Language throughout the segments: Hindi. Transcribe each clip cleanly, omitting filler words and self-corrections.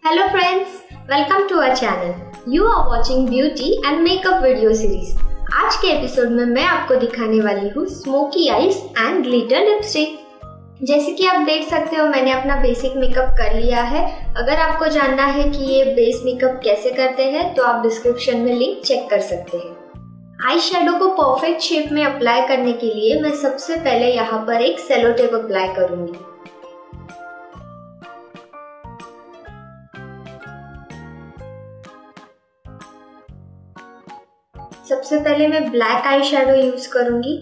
Hello friends, welcome to our channel. You are watching beauty and makeup video series. आज के एपिसोड में मैं आपको दिखाने वाली हूँ smoky eyes and glitter lipstick. जैसे कि आप देख सकते हो मैंने अपना बेसिक मेकअप कर लिया है। अगर आपको जानना है कि ये बेस मेकअप कैसे करते हैं तो आप डिस्क्रिप्शन में लिंक चेक कर सकते हैं। आई शेडो को परफेक्ट शेप में अप्लाई करने के लिए मैं सबसे पहले यहाँ पर एक सेलो टेप अप्लाई करूंगी। सबसे पहले मैं ब्लैक आई शेडो यूज करूंगी।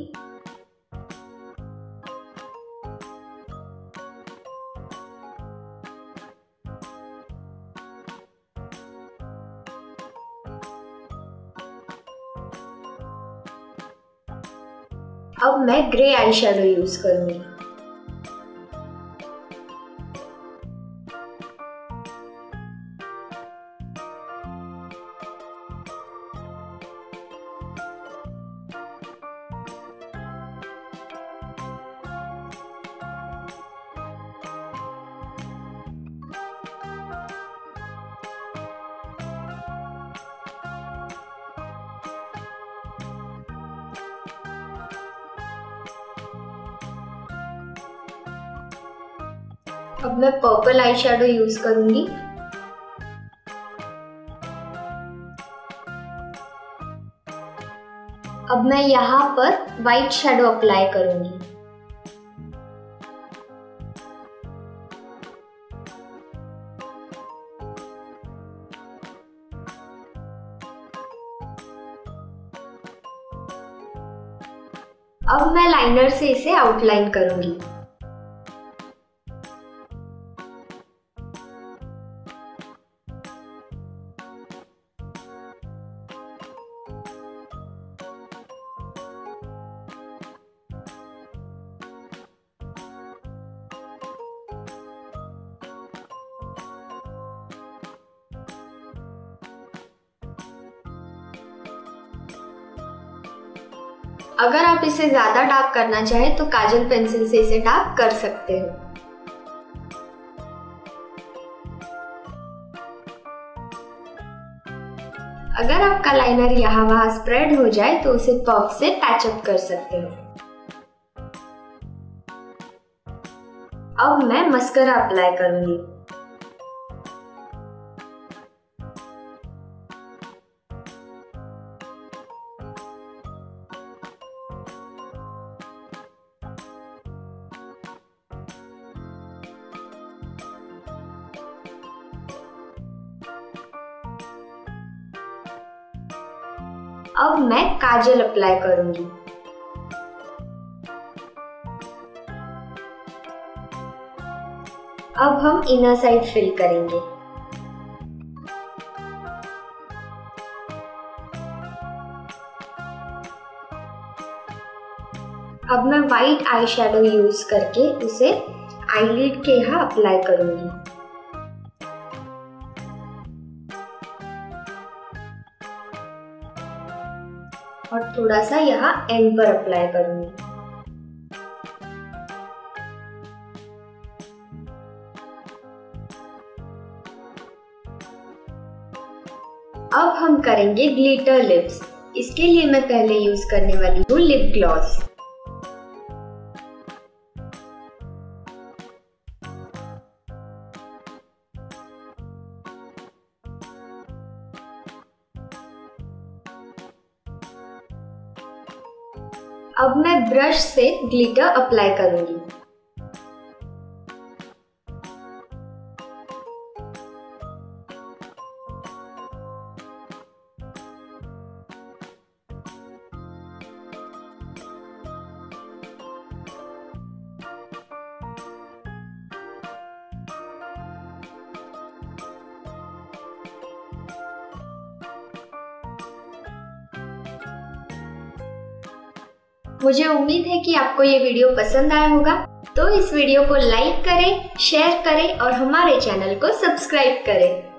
अब मैं ग्रे आई शेडो यूज करूंगी। अब मैं पर्पल आई शेडो यूज करूंगी। अब मैं यहाँ पर व्हाइट शेडो अप्लाई करूंगी। अब मैं लाइनर से इसे आउटलाइन करूंगी। अगर आप इसे ज्यादा डार्क करना चाहें तो काजल पेंसिल से इसे डार्क कर सकते हो। अगर आपका लाइनर यहाँ वहां स्प्रेड हो जाए तो उसे पफ से पैच अप कर सकते हो। अब मैं मस्करा अप्लाई करूंगी। अब मैं काजल अप्लाई करूंगी। अब हम इनर साइड फिल करेंगे। अब मैं व्हाइट आई शेडो यूज करके उसे आईलिड के यहाँ अप्लाई करूंगी। और थोड़ा सा यहाँ एंड पर अप्लाई करूंगी। अब हम करेंगे ग्लिटर लिप्स। इसके लिए मैं पहले यूज करने वाली हूँ लिप ग्लॉस। अब मैं ब्रश से ग्लिटर अप्लाई करूंगी। मुझे उम्मीद है कि आपको ये वीडियो पसंद आया होगा, तो इस वीडियो को लाइक करें, शेयर करें और हमारे चैनल को सब्सक्राइब करें।